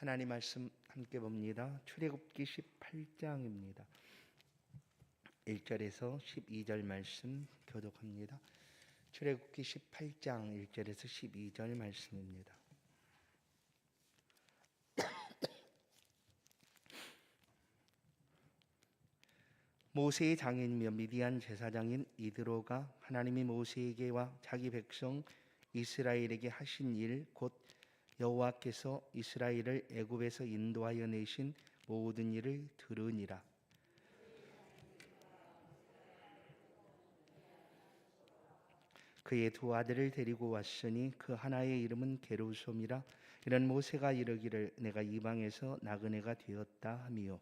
하나님 말씀 함께 봅니다. 출애굽기 18장입니다. 1절에서 12절 말씀 교독합니다. 출애굽기 18장 1절에서 12절 말씀입니다. 모세의 장인이며 미디안 제사장인 이드로가 하나님이 모세에게와 자기 백성 이스라엘에게 하신 일 곧 여호와께서 이스라엘을 애굽에서 인도하여 내신 모든 일을 들으니라. 그의 두 아들을 데리고 왔으니 그 하나의 이름은 게르솜이라. 이런 모세가 이르기를 내가 이방에서 나그네가 되었다 하미요.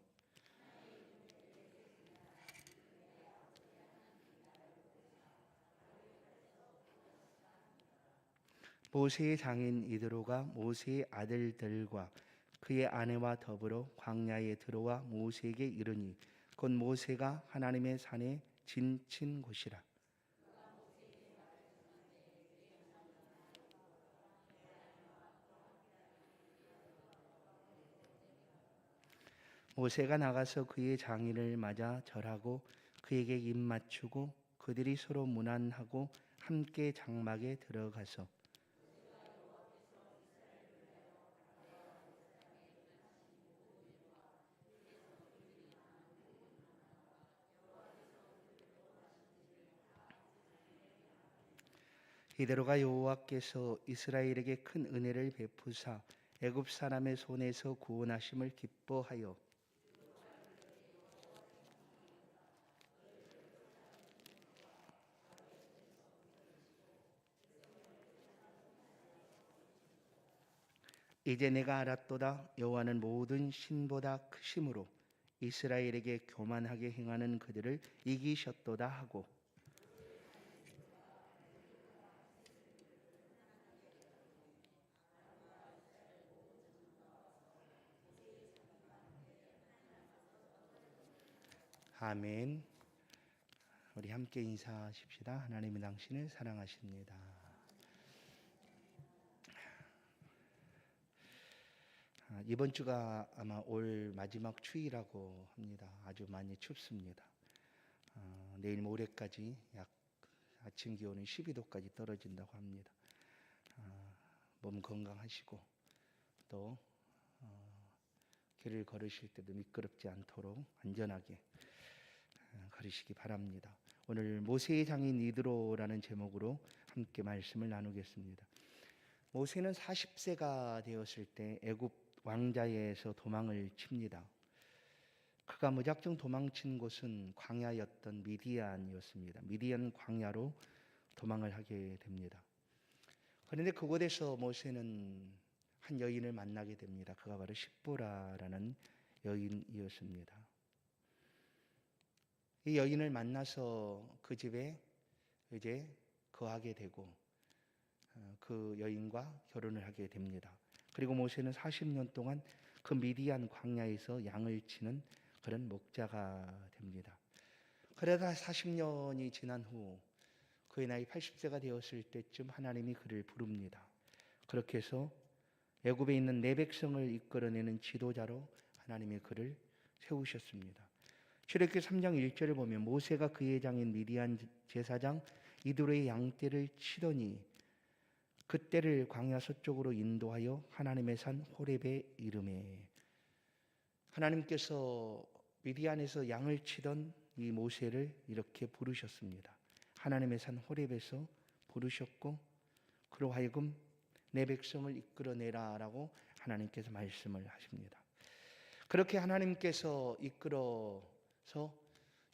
모세의 장인 이드로가 모세의 아들들과 그의 아내와 더불어 광야에 들어와 모세에게 이르니 곧 모세가 하나님의 산에 진친 곳이라. 모세가 나가서 그의 장인을 맞아 절하고 그에게 입 맞추고 그들이 서로 문안하고 함께 장막에 들어가서 이대로가 여호와께서 이스라엘에게 큰 은혜를 베푸사 애굽 사람의 손에서 구원하심을 기뻐하여 이제 내가 알았도다. 여호와는 모든 신보다 크심으로 이스라엘에게 교만하게 행하는 그들을 이기셨도다 하고 아멘. 우리 함께 인사하십시다. 하나님이 당신을 사랑하십니다. 이번 주가 아마 올 마지막 추위라고 합니다. 아주 많이 춥습니다. 내일 모레까지 약 아침 기온은 12도까지 떨어진다고 합니다. 몸 건강하시고 또 길을 걸으실 때도 미끄럽지 않도록 안전하게 걸으시기 바랍니다. 오늘 모세의 장인 이드로라는 제목으로 함께 말씀을 나누겠습니다. 모세는 40세가 되었을 때 애굽 왕자에서 도망을 칩니다. 그가 무작정 도망친 곳은 광야였던 미디안이었습니다. 미디안 광야로 도망을 하게 됩니다. 그런데 그곳에서 모세는 한 여인을 만나게 됩니다. 그가 바로 십보라라는 여인이었습니다. 이 여인을 만나서 그 집에 이제 거하게 되고 그 여인과 결혼을 하게 됩니다. 그리고 모세는 40년 동안 그 미디안 광야에서 양을 치는 그런 목자가 됩니다. 그러다 40년이 지난 후 그의 나이 80세가 되었을 때쯤 하나님이 그를 부릅니다. 그렇게 해서 애굽에 있는 내 백성을 이끌어내는 지도자로 하나님이 그를 세우셨습니다. 출애굽기 3장 1절을 보면 모세가 그의 장인 미디안 제사장 이드로의 양떼를 치더니 그때를 광야 서쪽으로 인도하여 하나님의 산 호렙에 이르매. 하나님께서 미디안에서 양을 치던 이 모세를 이렇게 부르셨습니다. 하나님의 산 호렙에서 부르셨고 그로 하여금 내 백성을 이끌어내라라고 하나님께서 말씀을 하십니다. 그렇게 하나님께서 이끌어서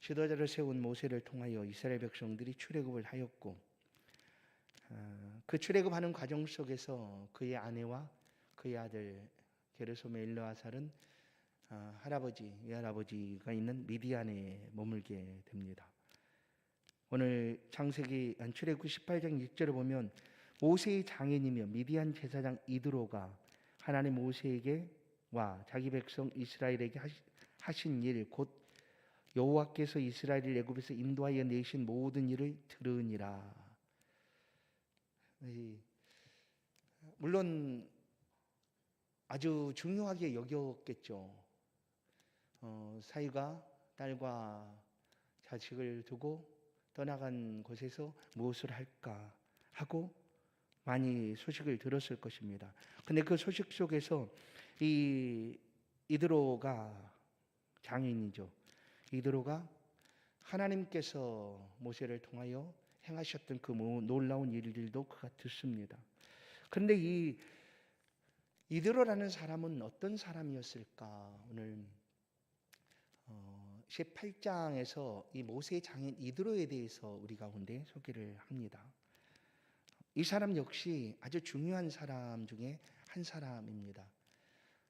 지도자를 세운 모세를 통하여 이스라엘 백성들이 출애굽을 하였고 그 출애굽하는 과정 속에서 그의 아내와 그의 아들 게르솜의 엘르아살은 할아버지, 외할아버지가 있는 미디안에 머물게 됩니다. 오늘 창세기 출애굽기 18장 6절을 보면 모세의 장인이며 미디안 제사장 이드로가 하나님 모세에게 와 자기 백성 이스라엘에게 하신 일 곧 여호와께서 이스라엘을 애굽에서 인도하여 내신 모든 일을 들으니라. 물론 아주 중요하게 여겼겠죠. 사위가 딸과 자식을 두고 떠나간 곳에서 무엇을 할까 하고 많이 소식을 들었을 것입니다. 근데 그 소식 속에서 이드로가 장인이죠. 이드로가 하나님께서 모세를 통하여 행하셨던 그 놀라운 일들도 그가 듣습니다. 그런데 이드로라는 사람은 어떤 사람이었을까? 오늘 18장에서 이 모세의 장인 이드로에 대해서 우리 가운데 소개를 합니다. 이 사람 역시 아주 중요한 사람 중에 한 사람입니다.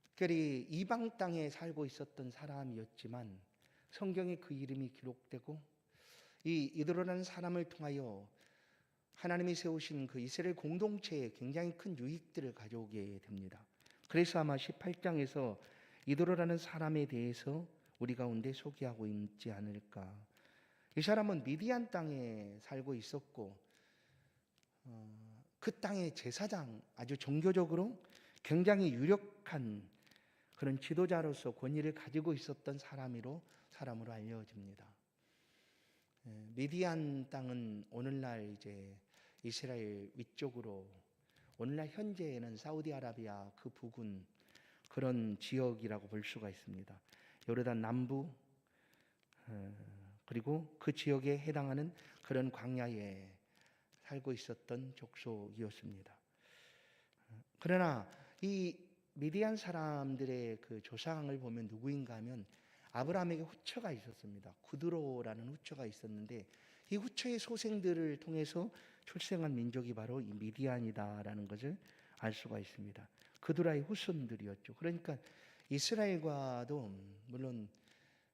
특별히 이방 땅에 살고 있었던 사람이었지만 성경에 그 이름이 기록되고 이 이드로라는 사람을 통하여 하나님이 세우신 그 이스라엘 공동체에 굉장히 큰 유익들을 가져오게 됩니다. 그래서 아마 18장에서 이드로라는 사람에 대해서 우리 가운데 소개하고 있지 않을까. 이 사람은 미디안 땅에 살고 있었고 그 땅의 제사장, 아주 종교적으로 굉장히 유력한 그런 지도자로서 권위를 가지고 있었던 사람으로 알려집니다. 미디안 땅은 오늘날 이제 이스라엘 위쪽으로, 오늘날 현재는 사우디아라비아 그 부근 그런 지역이라고 볼 수가 있습니다. 요르단 남부 그리고 그 지역에 해당하는 그런 광야에 살고 있었던 족속이었습니다. 그러나 이 미디안 사람들의 그 조상을 보면 누구인가 하면 아브라함에게 후처가 있었습니다. 구드로라는 후처가 있었는데 이 후처의 소생들을 통해서 출생한 민족이 바로 이 미디안이다라는 것을 알 수가 있습니다. 그드라의 후손들이었죠. 그러니까 이스라엘과도 물론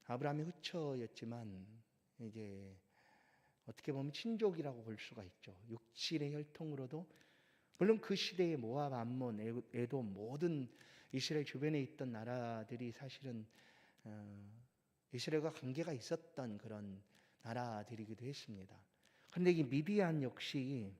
아브라함의 후처였지만 이제 어떻게 보면 친족이라고 볼 수가 있죠. 육신의 혈통으로도 물론 그 시대의 모압, 암몬, 에돔 모든 이스라엘 주변에 있던 나라들이 사실은 이스라엘과 관계가 있었던 그런 나라들이기도 했습니다. 그런데 이 미디안 역시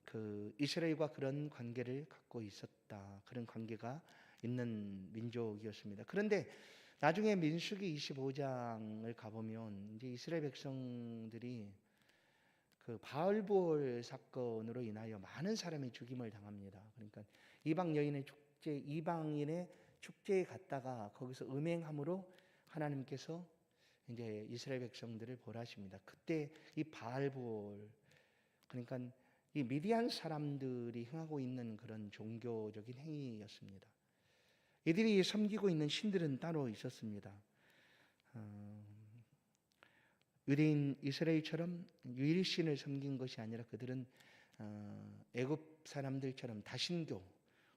그 이스라엘과 그런 관계를 갖고 있었다. 그런 관계가 있는 민족이었습니다. 그런데 나중에 민수기 25장을 가보면 이제 이스라엘 백성들이 그 바알볼 사건으로 인하여 많은 사람이 죽임을 당합니다. 그러니까 이방인의 축제에 갔다가 거기서 음행함으로 하나님께서 이제 이스라엘 백성들을 벌하십니다. 그때 이 바알볼, 그러니까 이 미디안 사람들이 행하고 있는 그런 종교적인 행위였습니다. 이들이 섬기고 있는 신들은 따로 있었습니다. 유대인 이스라엘처럼 유일신을 섬긴 것이 아니라 그들은 애굽 사람들처럼 다신교,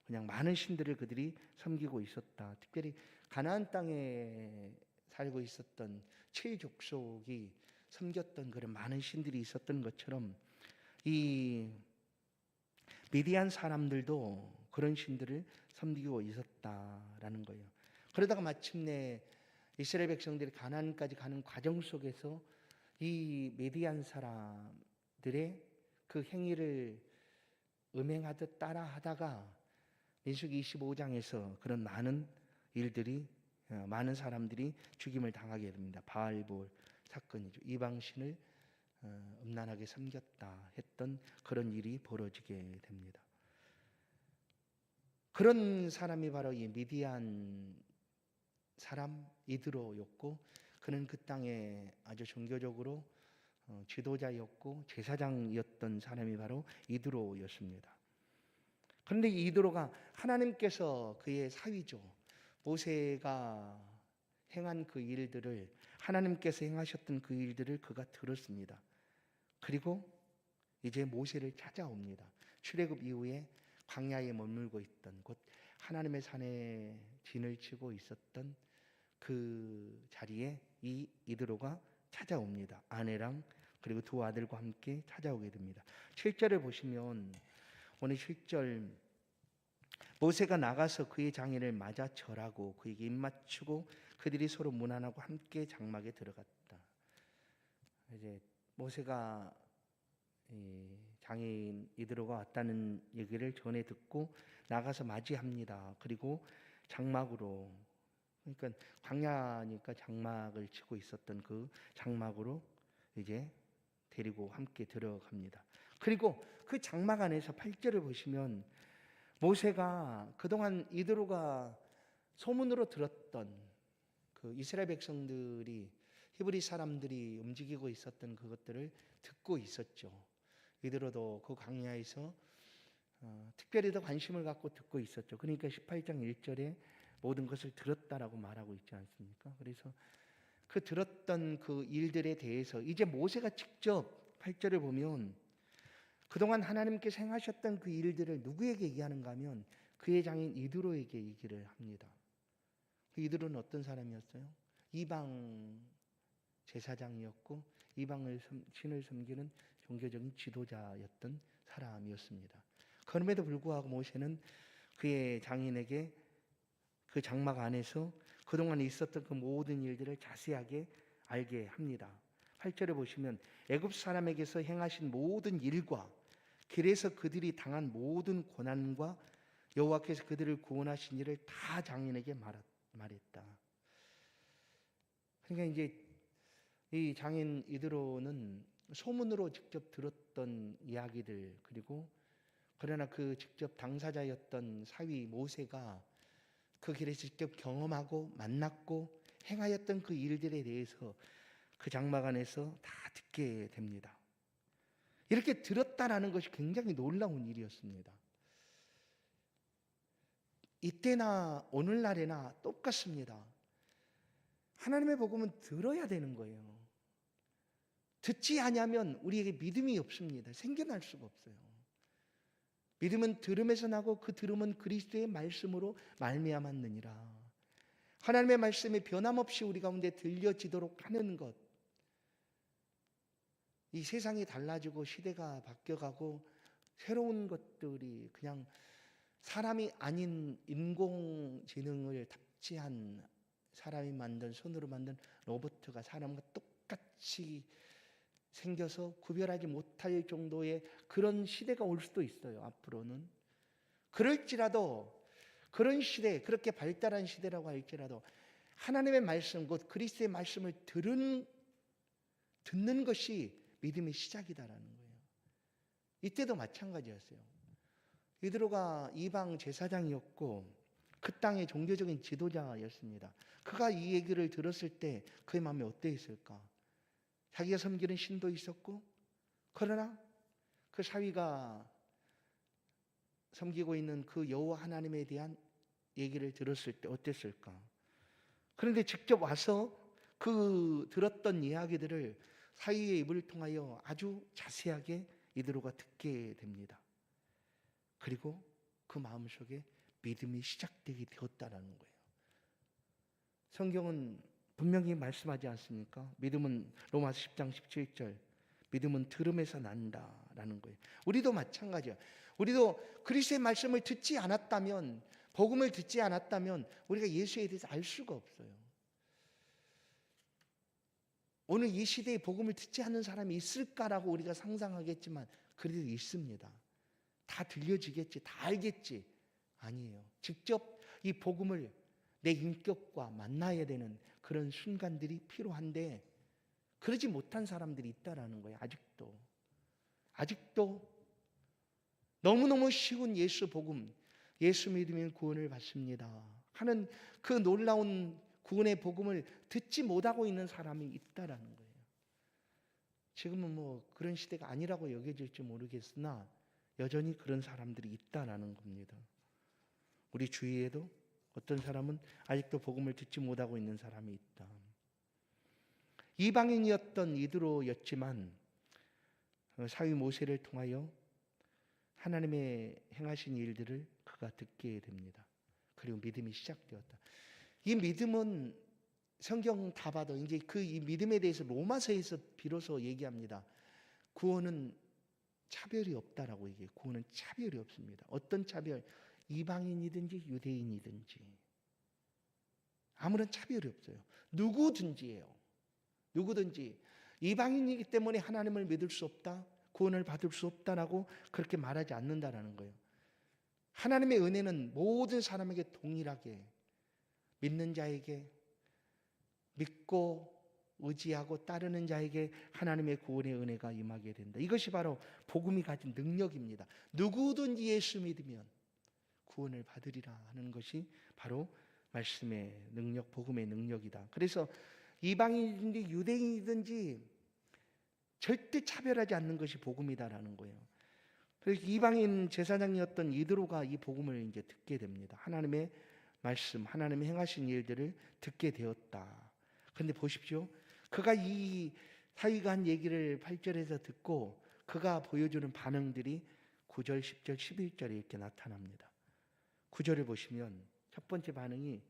그냥 많은 신들을 그들이 섬기고 있었다. 특별히 가나안 땅에 살고 있었던 7족속이 섬겼던 그런 많은 신들이 있었던 것처럼 이 미디안 사람들도 그런 신들을 섬기고 있었다라는 거예요. 그러다가 마침내 이스라엘 백성들이 가나안까지 가는 과정 속에서 이 미디안 사람들의 그 행위를 음행하듯 따라하다가 민수기 25장에서 그런 많은 일들이, 많은 사람들이 죽임을 당하게 됩니다. 바알볼 사건이죠. 이방신을 음란하게 섬겼다 했던 그런 일이 벌어지게 됩니다. 그런 사람이 바로 이 미디안 사람 이드로였고, 그는 그 땅에 아주 종교적으로 지도자였고 제사장이었던 사람이 바로 이드로였습니다. 그런데 이드로가 하나님께서 그의 사위죠. 모세가 행한 그 일들을, 하나님께서 행하셨던 그 일들을 그가 들었습니다. 그리고 이제 모세를 찾아옵니다. 출애굽 이후에 광야에 머물고 있던, 곧 하나님의 산에 진을 치고 있었던 그 자리에 이 이드로가 찾아옵니다. 아내랑 그리고 두 아들과 함께 찾아오게 됩니다. 7절을 보시면 오늘 7절, 모세가 나가서 그의 장인을 맞아 절하고 그에게 입맞추고 그들이 서로 문안하고 함께 장막에 들어갔다. 이제 모세가 장인 이드로가 왔다는 얘기를 전해 듣고 나가서 맞이합니다. 그리고 장막으로, 그러니까 광야니까 장막을 치고 있었던 그 장막으로 이제 데리고 함께 들어갑니다. 그리고 그 장막 안에서 8절을 보시면 모세가 그동안 이드로가 소문으로 들었던 그 이스라엘 백성들이, 히브리 사람들이 움직이고 있었던 그것들을 듣고 있었죠. 이드로도 그 광야에서 특별히 더 관심을 갖고 듣고 있었죠. 그러니까 18장 1절에 모든 것을 들었다라고 말하고 있지 않습니까? 그래서 그 들었던 그 일들에 대해서 이제 모세가 직접 8절을 보면 그동안 하나님께서 행하셨던 그 일들을 누구에게 얘기하는가 하면 그의 장인 이드로에게 얘기를 합니다. 그 이드로는 어떤 사람이었어요? 이방 제사장이었고 이방을 신을 섬기는 종교적인 지도자였던 사람이었습니다. 그럼에도 불구하고 모세는 그의 장인에게 그 장막 안에서 그동안 있었던 그 모든 일들을 자세하게 알게 합니다. 8절에 보시면 애굽 사람에게서 행하신 모든 일과 길에서 그들이 당한 모든 고난과 여호와께서 그들을 구원하신 일을 다 장인에게 말했다. 그러니까 이제 이 장인 이드로는 소문으로 직접 들었던 이야기들, 그리고 그러나 그 직접 당사자였던 사위 모세가 그 길에서 직접 경험하고 만났고 행하였던 그 일들에 대해서 그 장막 안에서 다 듣게 됩니다. 이렇게 들었다라는 것이 굉장히 놀라운 일이었습니다. 이때나 오늘날에나 똑같습니다. 하나님의 복음은 들어야 되는 거예요. 듣지 않으면 우리에게 믿음이 없습니다. 생겨날 수가 없어요. 믿음은 들음에서 나고 그 들음은 그리스도의 말씀으로 말미암았느니라. 하나님의 말씀이 변함없이 우리 가운데 들려지도록 하는 것. 이 세상이 달라지고 시대가 바뀌어가고 새로운 것들이 그냥 사람이 아닌 인공지능을 탑재한 사람이 만든, 손으로 만든 로봇가 사람과 똑같이 생겨서 구별하지 못할 정도의 그런 시대가 올 수도 있어요. 앞으로는. 그럴지라도 그런 시대, 그렇게 발달한 시대라고 할지라도 하나님의 말씀, 곧 그리스도의 말씀을 듣는 것이 믿음의 시작이다라는 거예요. 이때도 마찬가지였어요. 이드로가 이방 제사장이었고 그 땅의 종교적인 지도자였습니다. 그가 이 얘기를 들었을 때 그의 마음이 어떠했을까? 자기가 섬기는 신도 있었고, 그러나 그 사위가 섬기고 있는 그 여호와 하나님에 대한 얘기를 들었을 때 어땠을까? 그런데 직접 와서 그 들었던 이야기들을 사위의 입을 통하여 아주 자세하게 이드로가 듣게 됩니다. 그리고 그 마음속에 믿음이 시작되게 되었다라는 거예요. 성경은 분명히 말씀하지 않습니까? 믿음은 로마서 10장 17절 믿음은 들음에서 난다라는 거예요. 우리도 마찬가지야. 우리도 그리스도의 말씀을 듣지 않았다면, 복음을 듣지 않았다면 우리가 예수에 대해서 알 수가 없어요. 오늘 이 시대에 복음을 듣지 않는 사람이 있을까라고 우리가 상상하겠지만 그래도 있습니다. 다 들려지겠지, 다 알겠지. 아니에요. 직접 이 복음을 내 인격과 만나야 되는 그런 순간들이 필요한데 그러지 못한 사람들이 있다라는 거예요. 아직도 너무너무 쉬운 예수 복음, 예수 믿으면 구원을 받습니다 하는 그 놀라운 구원의 복음을 듣지 못하고 있는 사람이 있다라는 거예요. 지금은 뭐 그런 시대가 아니라고 여겨질지 모르겠으나 여전히 그런 사람들이 있다라는 겁니다. 우리 주위에도 어떤 사람은 아직도 복음을 듣지 못하고 있는 사람이 있다. 이방인이었던 이드로였지만 사위 모세를 통하여 하나님의 행하신 일들을 그가 듣게 됩니다. 그리고 믿음이 시작되었다. 이 믿음은 성경 다 봐도 이제 이 믿음에 대해서 로마서에서 비로소 얘기합니다. 구원은 차별이 없다라고 얘기해요. 구원은 차별이 없습니다. 어떤 차별? 이방인이든지 유대인이든지 아무런 차별이 없어요. 누구든지예요. 누구든지. 이방인이기 때문에 하나님을 믿을 수 없다? 구원을 받을 수 없다라고 그렇게 말하지 않는다라는 거예요. 하나님의 은혜는 모든 사람에게 동일하게, 믿는 자에게, 믿고 의지하고 따르는 자에게 하나님의 구원의 은혜가 임하게 된다. 이것이 바로 복음이 가진 능력입니다. 누구든지 예수 믿으면 구원을 받으리라 하는 것이 바로 말씀의 능력, 복음의 능력이다. 그래서 이방인이든지 유대인이든지 절대 차별하지 않는 것이 복음이다라는 거예요. 그래서 이방인 제사장이었던 이드로가 이 복음을 이제 듣게 됩니다. 하나님의 말씀, 하나님의 행하신 일들을 듣게 되었다. 그런데 보십시오. 그가 이 사위가 한 얘기를 8절에서 듣고 그가 보여주는 반응들이 9절, 10절, 11절에 이렇게 나타납니다. 9절을 보시면 첫 번째 반응이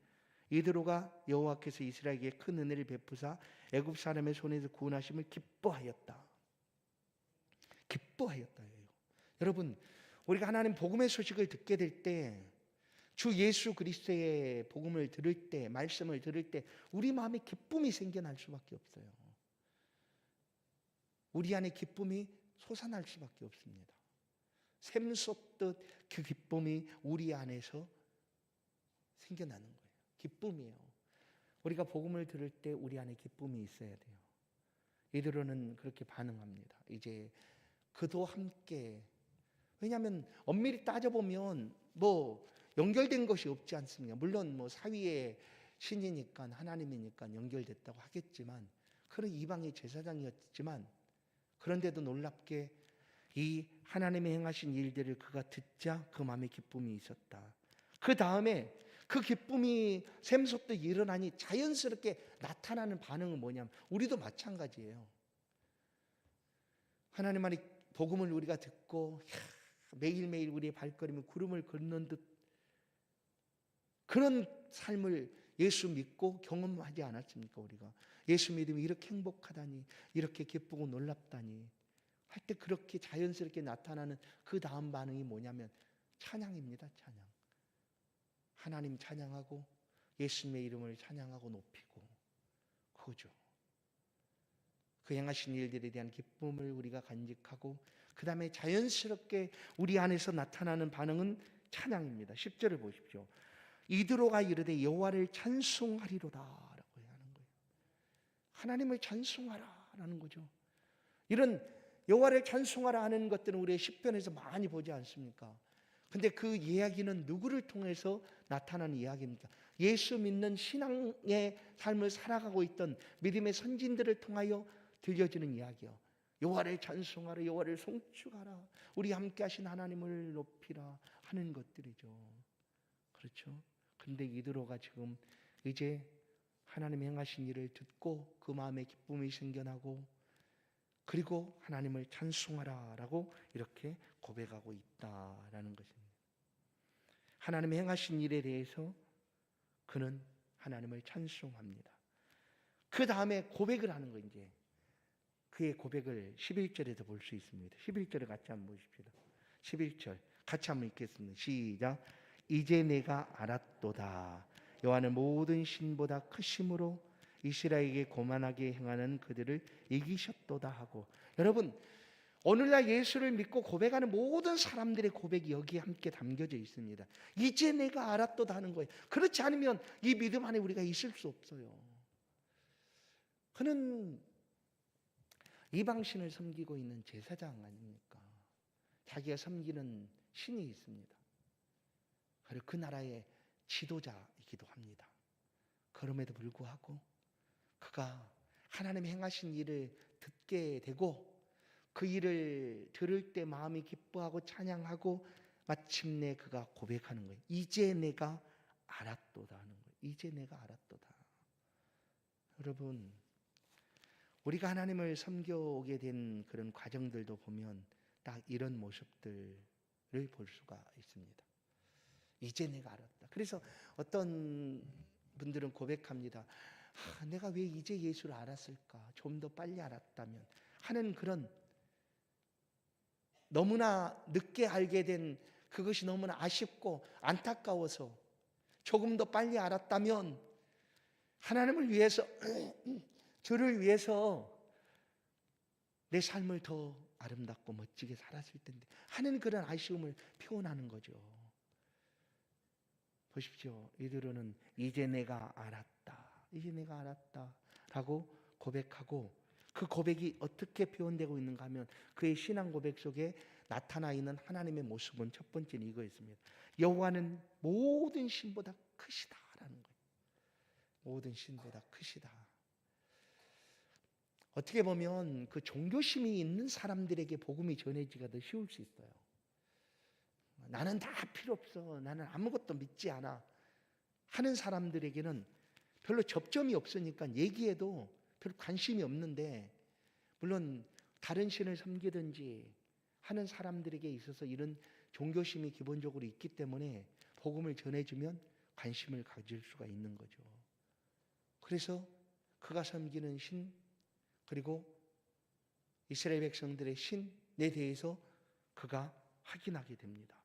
이드로가 여호와께서 이스라엘에게 큰 은혜를 베푸사 애굽 사람의 손에서 구원하심을 기뻐하였다. 기뻐하였다예요. 여러분, 우리가 하나님 복음의 소식을 듣게 될 때, 주 예수 그리스도의 복음을 들을 때, 말씀을 들을 때 우리 마음에 기쁨이 생겨날 수밖에 없어요. 우리 안에 기쁨이 솟아날 수밖에 없습니다. 샘솟듯 그 기쁨이 우리 안에서 생겨나는 거예요. 기쁨이에요. 우리가 복음을 들을 때 우리 안에 기쁨이 있어야 돼요. 이들은 그렇게 반응합니다. 이제 그도 함께, 왜냐하면 엄밀히 따져보면 뭐 연결된 것이 없지 않습니까? 물론 뭐 사위의 신이니까 하나님이니까 연결됐다고 하겠지만, 그런 이방의 제사장이었지만, 그런데도 놀랍게 이 하나님의 행하신 일들을 그가 듣자 그 마음에 기쁨이 있었다. 그 다음에 그 기쁨이 샘솟듯 일어나니 자연스럽게 나타나는 반응은 뭐냐면, 우리도 마찬가지예요. 하나님 안에 복음을 우리가 듣고 매일매일 우리의 발걸음이 구름을 걷는 듯 그런 삶을 예수 믿고 경험하지 않았습니까? 우리가 예수 믿으면 이렇게 행복하다니, 이렇게 기쁘고 놀랍다니 할 때 그렇게 자연스럽게 나타나는 그 다음 반응이 뭐냐면 찬양입니다. 찬양. 하나님 찬양하고 예수님의 이름을 찬양하고 높이고, 그거죠. 그 행하신 일들에 대한 기쁨을 우리가 간직하고, 그 다음에 자연스럽게 우리 안에서 나타나는 반응은 찬양입니다. 10절을 보십시오. 이드로가 이르되 여호와를 찬송하리로다 라고 하는 거예요. 하나님을 찬송하라라는 거죠. 이런 여호와를 찬송하라 하는 것들은 우리의 시편에서 많이 보지 않습니까? 근데 그 이야기는 누구를 통해서 나타나는 이야기입니까? 예수 믿는 신앙의 삶을 살아가고 있던 믿음의 선진들을 통하여 들려지는 이야기요. 여호와를 찬송하라, 여호와를 송축하라, 우리 함께 하신 하나님을 높이라 하는 것들이죠. 그렇죠? 근데 이드로가 지금 이제 하나님의 행하신 일을 듣고 그 마음에 기쁨이 생겨나고, 그리고 하나님을 찬송하라라고 이렇게 고백하고 있다라는 것입니다. 하나님의 행하신 일에 대해서 그는 하나님을 찬송합니다. 그 다음에 고백을 하는 거예요. 이제 그의 고백을 11절에서 볼 수 있습니다. 11절을 같이 한번 보십시다. 11절 같이 한번 읽겠습니다. 시작. 이제 내가 알았도다. 여호와는 모든 신보다 크심으로 이스라엘에게 고만하게 행하는 그들을 이기셨도다 하고, 여러분 오늘날 예수를 믿고 고백하는 모든 사람들의 고백이 여기에 함께 담겨져 있습니다. 이제 내가 알았도다 하는 거예요. 그렇지 않으면 이 믿음 안에 우리가 있을 수 없어요. 그는 이방신을 섬기고 있는 제사장 아닙니까? 자기가 섬기는 신이 있습니다. 그리고 그 나라의 지도자이기도 합니다. 그럼에도 불구하고 그가 하나님 행하신 일을 듣게 되고, 그 일을 들을 때 마음이 기뻐하고 찬양하고, 마침내 그가 고백하는 거예요. 이제 내가 알았도다 하는 거예요. 이제 내가 알았도다. 여러분, 우리가 하나님을 섬겨오게 된 그런 과정들도 보면 딱 이런 모습들을 볼 수가 있습니다. 이제 내가 알았다. 그래서 어떤 분들은 고백합니다. 내가 왜 이제 예수를 알았을까? 좀 더 빨리 알았다면 하는, 그런 너무나 늦게 알게 된 그것이 너무나 아쉽고 안타까워서 조금 더 빨리 알았다면 하나님을 위해서, 주를 위해서 내 삶을 더 아름답고 멋지게 살았을 텐데 하는 그런 아쉬움을 표현하는 거죠. 보십시오. 이드로는 이제 내가 알았다. 이제 내가 알았다. 라고 고백하고, 그 고백이 어떻게 표현되고 있는가 하면 그의 신앙 고백 속에 나타나 있는 하나님의 모습은 첫 번째는 이거였습니다. 여호와는 모든 신보다 크시다라는 거예요. 모든 신보다 크시다. 어떻게 보면 그 종교심이 있는 사람들에게 복음이 전해지기가 더 쉬울 수 있어요. 나는 다 필요 없어, 나는 아무것도 믿지 않아 하는 사람들에게는 별로 접점이 없으니까 얘기해도 별로 관심이 없는데, 물론 다른 신을 섬기든지 하는 사람들에게 있어서 이런 종교심이 기본적으로 있기 때문에 복음을 전해주면 관심을 가질 수가 있는 거죠. 그래서 그가 섬기는 신, 그리고 이스라엘 백성들의 신에 대해서 그가 확인하게 됩니다.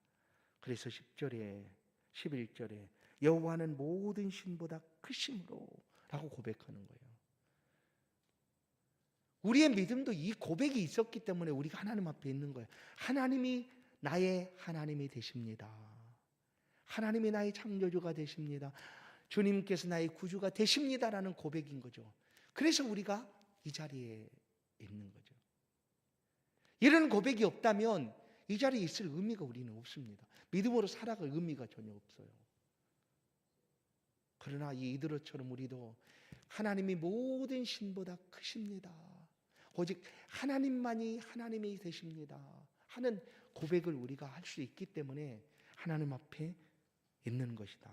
그래서 10절에 11절에 여호와는 모든 신보다 크심으로 라고 고백하는 거예요. 우리의 믿음도 이 고백이 있었기 때문에 우리가 하나님 앞에 있는 거예요. 하나님이 나의 하나님이 되십니다. 하나님이 나의 창조주가 되십니다. 주님께서 나의 구주가 되십니다라는 고백인 거죠. 그래서 우리가 이 자리에 있는 거죠. 이런 고백이 없다면 이 자리에 있을 의미가 우리는 없습니다. 믿음으로 살아갈 의미가 전혀 없어요. 그러나 이 이드로처럼 우리도 하나님이 모든 신보다 크십니다. 오직 하나님만이 하나님이 되십니다 하는 고백을 우리가 할 수 있기 때문에 하나님 앞에 있는 것이다.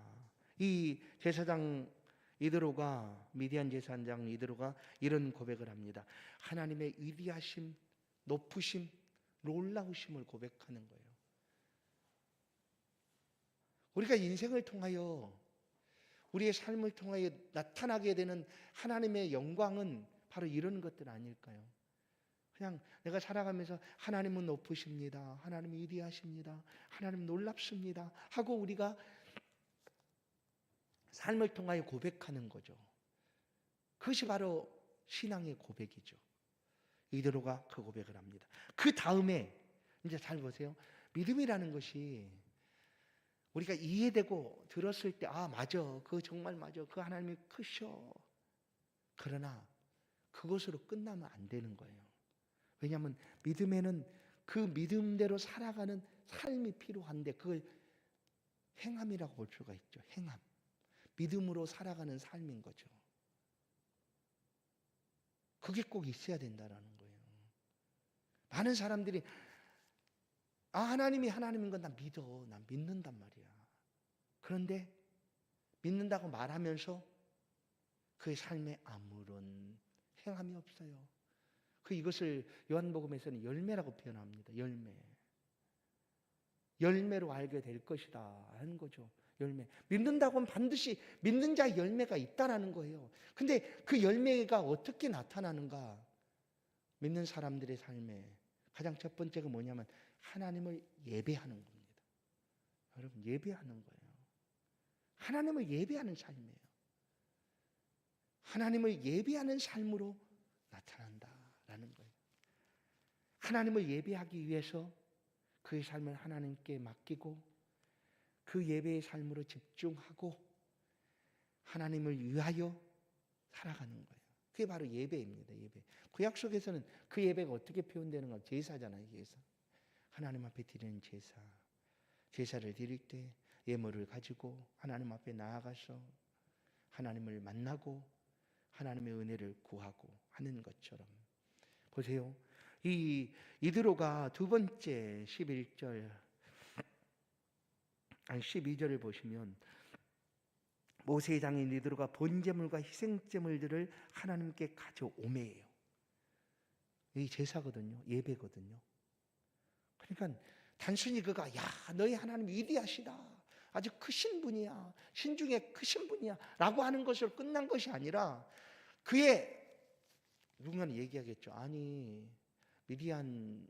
이 제사장 이드로가, 미디안 제사장 이드로가 이런 고백을 합니다. 하나님의 위대하심, 높으심, 놀라우심을 고백하는 거예요. 우리가 인생을 통하여, 우리의 삶을 통하여 나타나게 되는 하나님의 영광은 바로 이런 것들 아닐까요? 그냥 내가 살아가면서 하나님은 높으십니다, 하나님 위대하십니다, 하나님 놀랍습니다 하고 우리가 삶을 통하여 고백하는 거죠. 그것이 바로 신앙의 고백이죠. 이드로가 그 고백을 합니다. 그 다음에 이제 잘 보세요. 믿음이라는 것이 우리가 이해되고 들었을 때 아 맞아, 그거 정말 맞아, 그 하나님이 크셔. 그러나 그것으로 끝나면 안 되는 거예요. 왜냐하면 믿음에는 그 믿음대로 살아가는 삶이 필요한데 그걸 행함이라고 볼 수가 있죠. 행함. 믿음으로 살아가는 삶인 거죠. 그게 꼭 있어야 된다라는 거예요. 많은 사람들이 아 하나님이 하나님인 건 나 믿어, 나 믿는단 말이야. 그런데 믿는다고 말하면서 그의 삶에 아무런 행함이 없어요. 이것을 요한복음에서는 열매라고 표현합니다. 열매로 알게 될 것이다 하는 거죠. 열매. 믿는다고 하면 반드시 믿는 자의 열매가 있다라는 거예요. 근데 그 열매가 어떻게 나타나는가? 믿는 사람들의 삶에 가장 첫 번째가 뭐냐면 하나님을 예배하는 겁니다. 여러분, 예배하는 거예요. 하나님을 예배하는 삶이에요. 하나님을 예배하는 삶으로 나타난다라는 거예요. 하나님을 예배하기 위해서 그의 삶을 하나님께 맡기고 그 예배의 삶으로 집중하고 하나님을 위하여 살아가는 거예요. 그게 바로 예배입니다. 예배. 구약 속에서는 그 예배가 어떻게 표현되는가? 제사잖아요. 제사. 하나님 앞에 드리는 제사. 제사를 드릴 때 예물을 가지고 하나님 앞에 나아가서 하나님을 만나고 하나님의 은혜를 구하고 하는 것처럼. 보세요. 이드로가 두 번째 11절 아니 12절을 보시면 모세의 장인 이드로가 번제물과 희생제물들을 하나님께 가져오매예요. 이 제사거든요. 예배거든요. 그러니까 단순히 그가 야 너희 하나님 위대하시다, 아주 크신 분이야, 신 중에 크신 분이야 라고 하는 것으로 끝난 것이 아니라 그의 누군가는 얘기하겠죠. 아니 미디안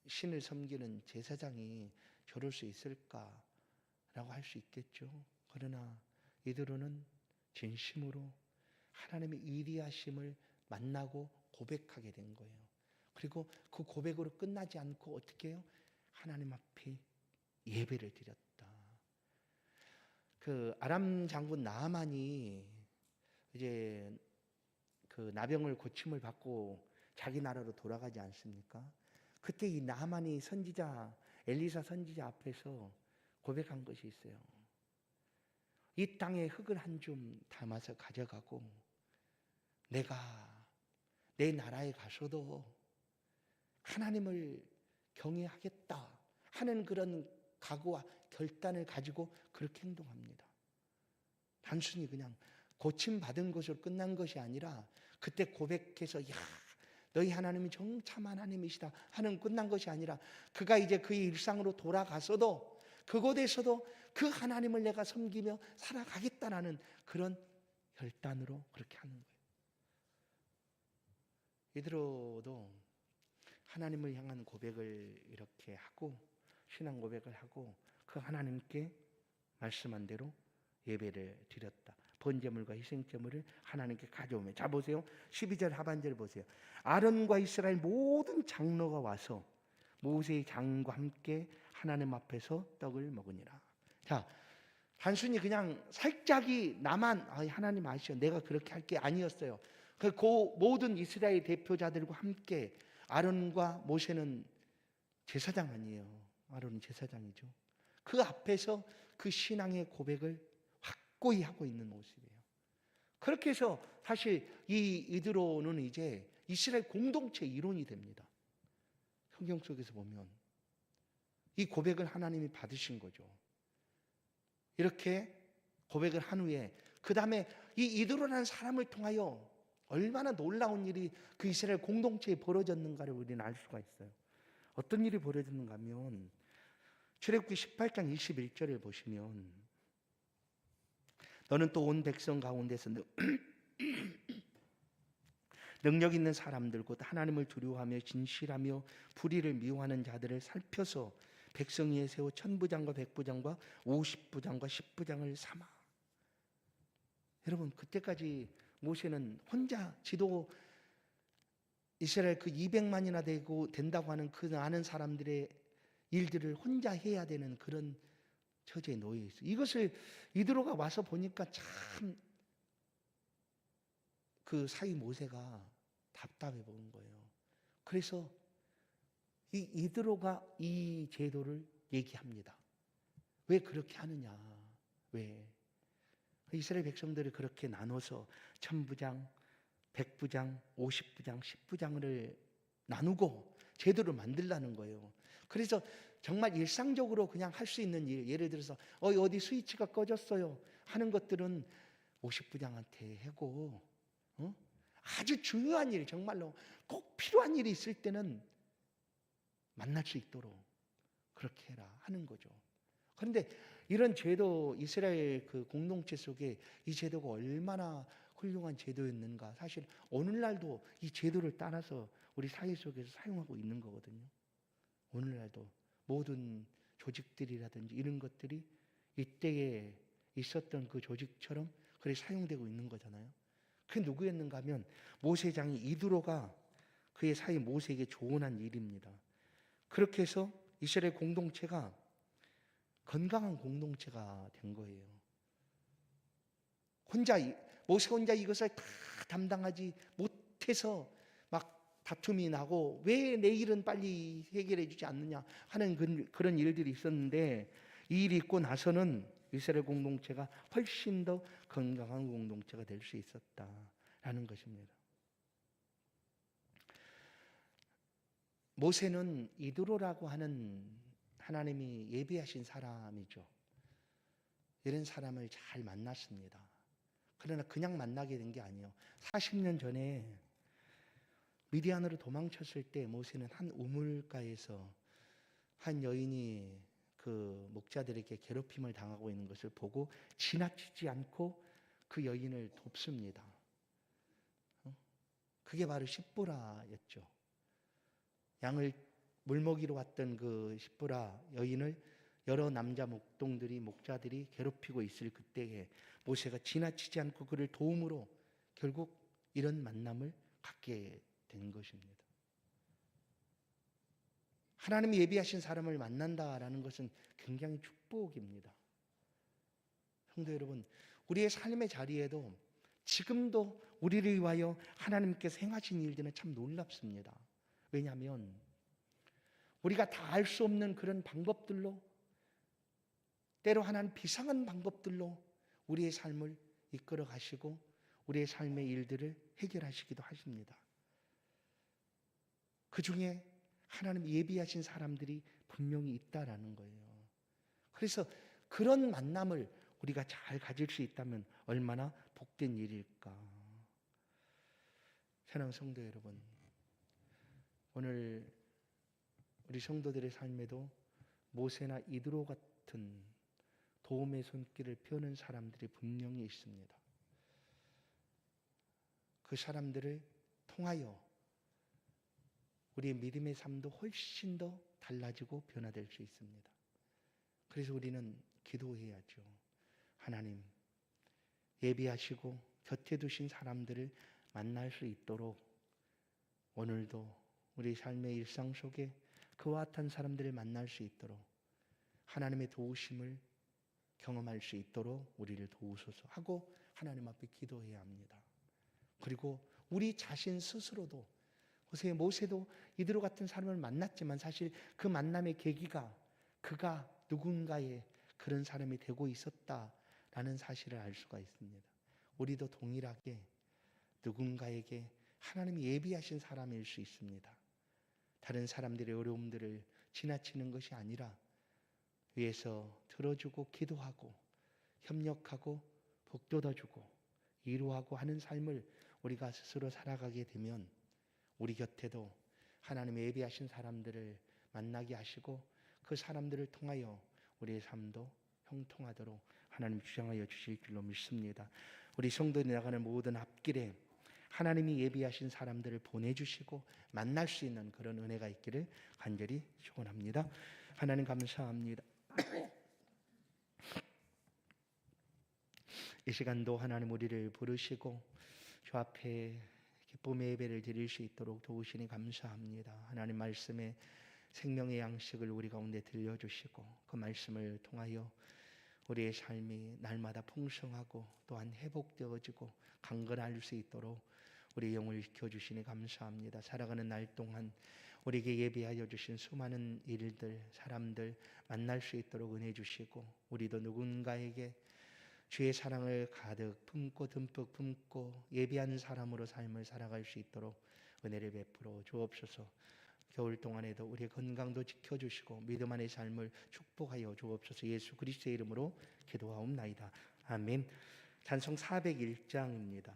신을 섬기는 제사장이 저럴 수 있을까라고 할 수 있겠죠. 그러나 이드로는 진심으로 하나님의 위대하심을 만나고 고백하게 된 거예요. 그리고 그 고백으로 끝나지 않고 어떻게 해요? 하나님 앞에 예배를 드렸다. 그 아람 장군 나아만이 이제 그 나병을 고침을 받고 자기 나라로 돌아가지 않습니까? 그때 이 나아만이 선지자 엘리사 선지자 앞에서 고백한 것이 있어요. 이 땅에 흙을 한 줌 담아서 가져가고 내가 내 나라에 가서도 하나님을 경외하겠다 하는 그런 각오와 결단을 가지고 그렇게 행동합니다. 단순히 그냥 고침받은 것으로 끝난 것이 아니라 그때 고백해서 야 너희 하나님이 정참 하나님이시다 하는 끝난 것이 아니라 그가 이제 그의 일상으로 돌아가서도 그곳에서도 그 하나님을 내가 섬기며 살아가겠다라는 그런 결단으로 그렇게 하는 거예요. 베드로도 하나님을 향한 고백을 이렇게 하고 신앙 고백을 하고 그 하나님께 말씀한 대로 예배를 드렸다. 번제물과 희생제물을 하나님께 가져오며 자 보세요. 12절 하반절 보세요. 아론과 이스라엘 모든 장로가 와서 모세의 장과 함께 하나님 앞에서 떡을 먹으니라. 자, 단순히 그냥 살짝이 나만 하나님 아시죠? 내가 그렇게 할 게 아니었어요. 그 모든 이스라엘 대표자들과 함께 아론과 모세는 제사장 아니에요. 아론은 제사장이죠. 그 앞에서 그 신앙의 고백을 확고히 하고 있는 모습이에요. 그렇게 해서 사실 이 이드로는 이제 이스라엘 공동체 이론이 됩니다. 성경 속에서 보면 이 고백을 하나님이 받으신 거죠. 이렇게 고백을 한 후에 그 다음에 이 이드로라는 사람을 통하여 얼마나 놀라운 일이 그 이스라엘 공동체에 벌어졌는가를 우리는 알 수가 있어요. 어떤 일이 벌어졌는가 하면 출애굽기 18장 21절을 보시면 너는 또 온 백성 가운데서 능력 있는 사람들 곧 하나님을 두려워하며 진실하며 불의를 미워하는 자들을 살펴서 백성 위에 세워 1000부장과 100부장과 50부장과 10부장을 삼아. 여러분 그때까지 모세는 혼자 지도 이스라엘 그 200만이나 된다고 하는 그 많은 사람들의 일들을 혼자 해야 되는 그런 처지에 놓여 있어요. 이것을 이드로가 와서 보니까 참 그 사위 모세가 답답해 보는 거예요. 그래서 이 이드로가 이 제도를 얘기합니다. 왜 그렇게 하느냐? 왜? 이스라엘 백성들이 그렇게 나눠서 1000부장, 100부장, 50부장, 10부장을 나누고 제도를 만들라는 거예요. 그래서 정말 일상적으로 그냥 할 수 있는 일, 예를 들어서 어디 스위치가 꺼졌어요 하는 것들은 50부장한테 하고 아주 중요한 일, 정말로 꼭 필요한 일이 있을 때는 만날 수 있도록 그렇게 해라 하는 거죠. 그런데 이런 제도, 이스라엘 그 공동체 속에 이 제도가 얼마나 훌륭한 제도였는가. 사실 오늘날도 이 제도를 따라서 우리 사회 속에서 사용하고 있는 거거든요. 오늘날도 모든 조직들이라든지 이런 것들이 이때에 있었던 그 조직처럼 그렇게 사용되고 있는 거잖아요. 그게 누구였는가 하면 모세장이 이드로가 그의 사위 모세에게 조언한 일입니다. 그렇게 해서 이스라엘 공동체가 건강한 공동체가 된 거예요. 모세 혼자 이것을 다 담당하지 못해서 막 다툼이 나고 왜 내 일은 빨리 해결해 주지 않느냐 하는 그런 일들이 있었는데 이 일이 있고 나서는 이스라엘 공동체가 훨씬 더 건강한 공동체가 될 수 있었다라는 것입니다. 모세는 이드로라고 하는 하나님이 예비하신 사람이죠. 이런 사람을 잘 만났습니다. 그러나 그냥 만나게 된 게 아니에요. 40년 전에 미디안으로 도망쳤을 때 모세는 한 우물가에서 한 여인이 그 목자들에게 괴롭힘을 당하고 있는 것을 보고 지나치지 않고 그 여인을 돕습니다. 그게 바로 십보라였죠. 양을 물먹이러 왔던 그 십보라 여인을 여러 남자 목자들이 괴롭히고 있을 그때에 모세가 지나치지 않고 그를 도움으로 결국 이런 만남을 갖게 된 것입니다. 하나님이 예비하신 사람을 만난다라는 것은 굉장히 축복입니다. 성도 여러분, 우리의 삶의 자리에도 지금도 우리를 위하여 하나님께서 행하신 일들은 참 놀랍습니다. 왜냐하면 우리가 다 알 수 없는 그런 방법들로, 때로 하나는 비상한 방법들로 우리의 삶을 이끌어 가시고 우리의 삶의 일들을 해결하시기도 하십니다. 그 중에 하나님 예비하신 사람들이 분명히 있다라는 거예요. 그래서 그런 만남을 우리가 잘 가질 수 있다면 얼마나 복된 일일까. 사랑하는 성도 여러분, 오늘 우리 성도들의 삶에도 모세나 이드로 같은 도움의 손길을 펴는 사람들이 분명히 있습니다. 그 사람들을 통하여 우리의 믿음의 삶도 훨씬 더 달라지고 변화될 수 있습니다. 그래서 우리는 기도해야죠. 하나님, 예비하시고 곁에 두신 사람들을 만날 수 있도록 오늘도 우리 삶의 일상 속에 그와 같은 사람들을 만날 수 있도록 하나님의 도우심을 경험할 수 있도록 우리를 도우소서 하고 하나님 앞에 기도해야 합니다. 그리고 우리 자신 스스로도, 보세요, 모세도 이드로 같은 사람을 만났지만 사실 그 만남의 계기가 그가 누군가의 그런 사람이 되고 있었다라는 사실을 알 수가 있습니다. 우리도 동일하게 누군가에게 하나님이 예비하신 사람일 수 있습니다. 다른 사람들의 어려움들을 지나치는 것이 아니라 위에서 들어주고 기도하고 협력하고 북돋아주고 위로하고 하는 삶을 우리가 스스로 살아가게 되면 우리 곁에도 하나님의 예비하신 사람들을 만나게 하시고 그 사람들을 통하여 우리의 삶도 형통하도록 하나님 주장하여 주실 줄로 믿습니다. 우리 성도들이 나가는 모든 앞길에 하나님이 예비하신 사람들을 보내주시고 만날 수 있는 그런 은혜가 있기를 간절히 축원합니다. 하나님 감사합니다. 이 시간도 하나님 우리를 부르시고 주 앞에 기쁨의 예배를 드릴 수 있도록 도우시니 감사합니다. 하나님 말씀에 생명의 양식을 우리 가운데 들려주시고 그 말씀을 통하여 우리의 삶이 날마다 풍성하고 또한 회복되어지고 강건할 수 있도록 우리 영을 지켜주시니 감사합니다. 살아가는 날 동안 우리에게 예비하여 주신 수많은 일들, 사람들 만날 수 있도록 은혜 주시고 우리도 누군가에게 주의 사랑을 가득 품고 듬뿍 품고 예비한 사람으로 삶을 살아갈 수 있도록 은혜를 베풀어 주옵소서. 겨울 동안에도 우리의 건강도 지켜주시고 믿음 안의 삶을 축복하여 주옵소서. 예수 그리스도의 이름으로 기도하옵나이다. 아멘. 찬송 401장입니다.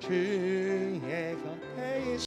주의 곁에